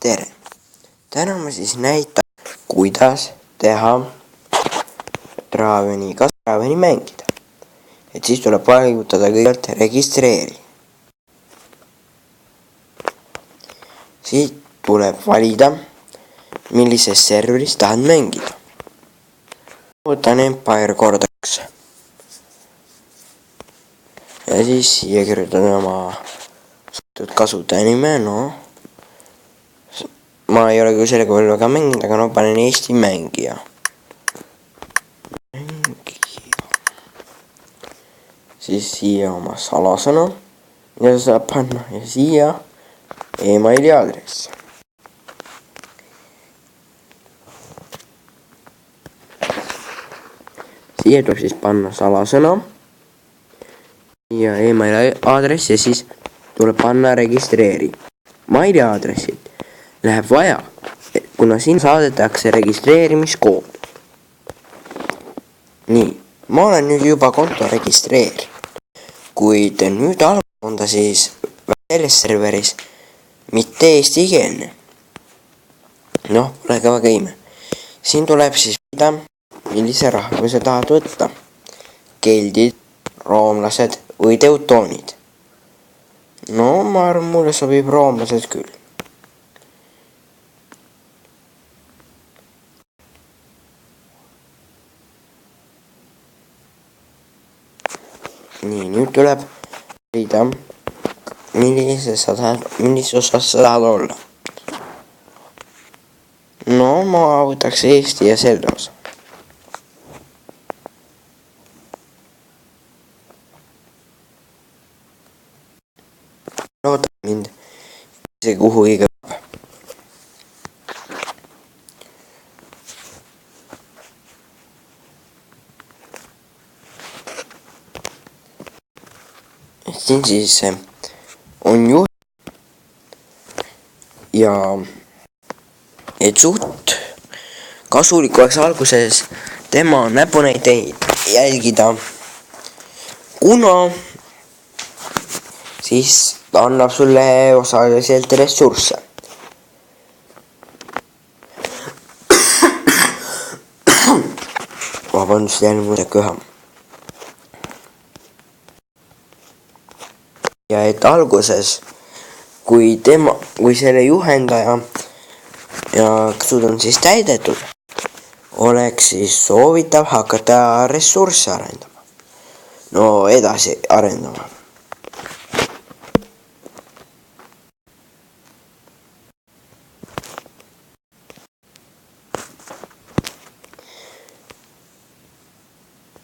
tere! Täna ma siis näitan, kuidas teha Draaveni mängida. Et siis tuleb vajutada kõigepealt registreeri. Siit tuleb valida, millises serveris tahad mängida. Võtan Empire korda 2. Ja siis siia kirjutan oma kasutaja nime, ma ei ole küll sellega veel väga mänginud, aga panen Eesti mängija. Siis siia oma salasõna, mida saab panna, ja siia emaili aadress. Siia tuleb siis panna salasõna ja emaili aadress ja siis tuleb panna registreeri. Maili aadressid läheb vaja, kuna siin saadetakse registreerimiskood. Nii, ma olen nüüd juba konto registreerinud, kuid nüüd on ta siis selles serveris mitte eestikeelne. Pole ka väga ime. Siin tuleb siis valida, millise rahvuse tahad võtta. Keldid, roomlased või teutoonid. Ma arvan, mulle sobib roomlased küll. Nii, nüüd tuleb valida, millises osas sa tahad olla. Ma võtaks Eesti ja selle osa. Loodan mind, see kuhu õige peab. Siin siis on juht ja et suht kasulik oleks alguses tema näpunäiteid jälgida, kuna siis ta annab sulle osaliselt ressursse. Vabandust, jälle mulle köha. Ja et alguses, kui selle juhendaja ja kasud on siis täidetud, oleks siis soovitav hakata ressursse arendama. Edasi arendama.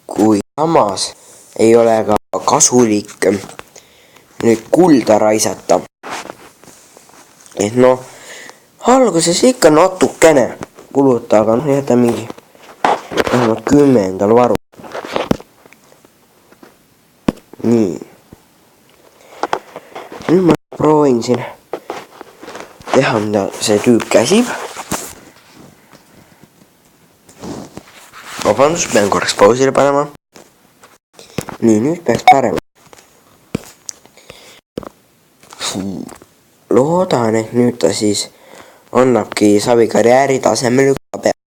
Kui samas ei ole ka kasulik nüüd kulda raisata. Et alguses ikka natukene kuluta, aga jäta mingi 10. varu. Nii. Nüüd ma proovin siin teha, mida see tüüp käsib. Vabandust, pean korraks pausile panema. Nii, nüüd peaks parem. Loodan, et nüüd ta siis annabki savikarjääri tasemel juba peale.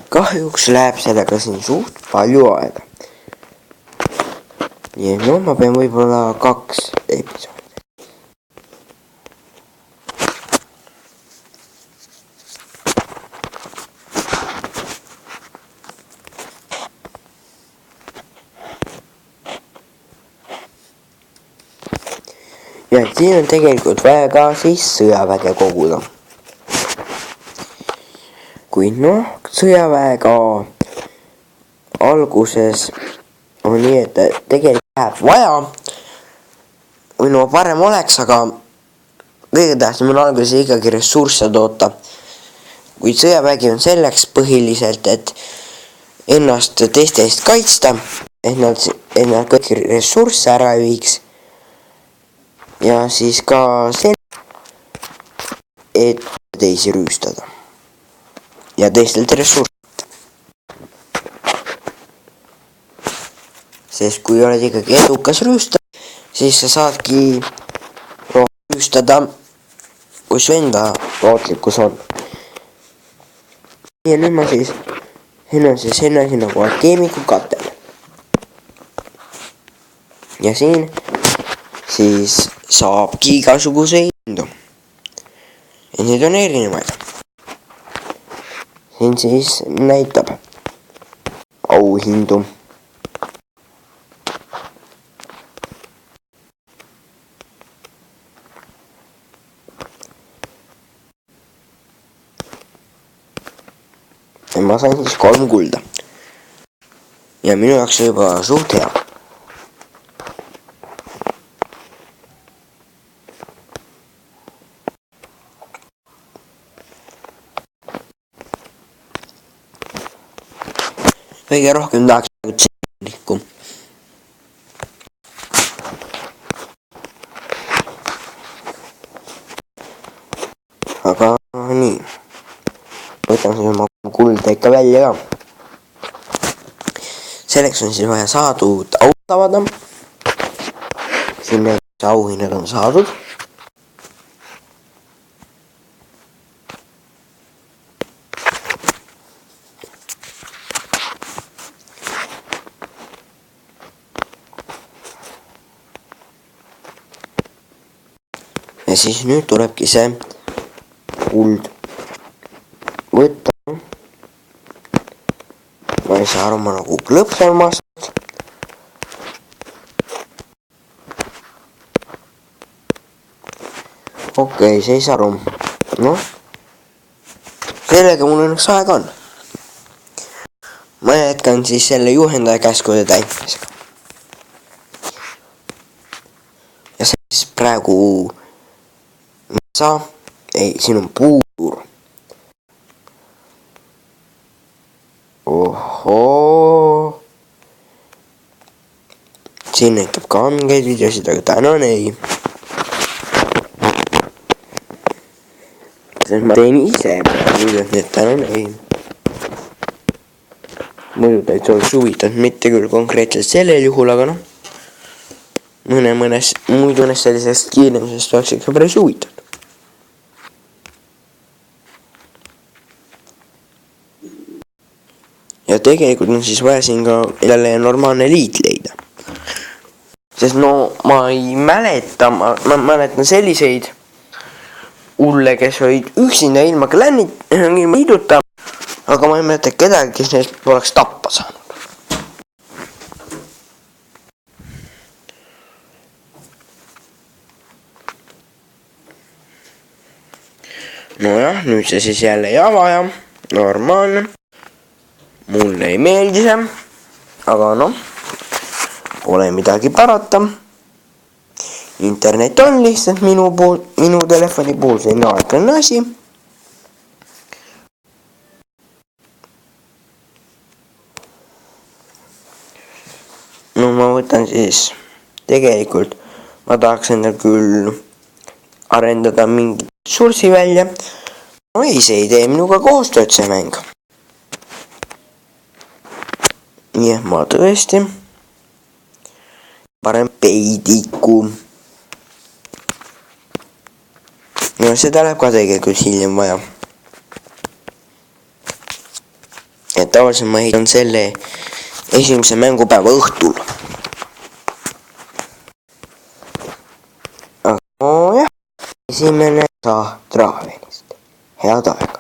Kahjuks läheb sellega siin suht palju aega. Nii et ma pean võib-olla 2 episoodi. Ja siin on tegelikult vaja ka siis sõjaväge koguda. Kuid sõjaväega alguses on nii, et tegelikult läheb vaja, või parem oleks, aga kõige tähtsam on alguses ikkagi ressursse toota. Kuid sõjavägi on selleks põhiliselt, et ennast teiste eest kaitsta, et nad kõik ressursse ära ei viiks. Ja siis ka et teisi rüüstada ja teistelt ressursse. Sest kui oled ikkagi edukas rüüstaja, siis sa saadki kahjustada, kui su enda tootlikkus on. ja nüüd ma siis hinnan sinna nagu keemikukatel. ja siin siis saabki igasuguseid hindu. ja neid on erinevaid. siin siis näitab auhindu. ja ma sain siis 3 kulda. ja minu jaoks oli juba suht hea. kõige rohkem tahaks tšekku. aga nii. võtan siis oma kulda ikka välja ka. selleks on siis vaja saadud aud avada. siin need auhinnad on saadud. ja siis nüüd tulebki see kuld võtta. ma ei saa aru, ma nagu klõpsan maast. okei, see ei saa aru. noh, sellega mul õnneks aega on. ma jätkan siis selle juhendaja käskude täitmisega. ja siis praegu ei, siin on puur. ohoo. siin näitab ka mingeid videosid, aga tänan ei. sest ma teen ise videot, nii et tänan ei. muidu täitsa oleks huvitav, mitte küll konkreetselt sellel juhul, aga noh. mõnes sellisest kiirendusest oleks ikka päris huvitav. ja tegelikult on siis vaja siin ka jälle normaalne liit leida. sest no ma ei mäleta, ma mäletan selliseid ulle, kes olid üksinda ilma liiduta, aga ma ei mäleta kedagi, kes neist poleks tappa saanud. nojah, nüüd see siis jälle ei ava ja normaalne. mulle ei meeldi see, aga noh, pole midagi parata. internet on lihtsalt minu telefoni puhul selline aeglane asi. no ma võtan siis, tegelikult ma tahaks endal küll arendada mingit ressurssi välja. no ei, see ei tee minuga koostööd, see mäng. nii et ma tõesti parem peidiku. no seda läheb ka tegelikult hiljem vaja. et tavaliselt ma ehitan selle esimese mängupäeva õhtul. aga jah, esimene osa Draavenist. head aega.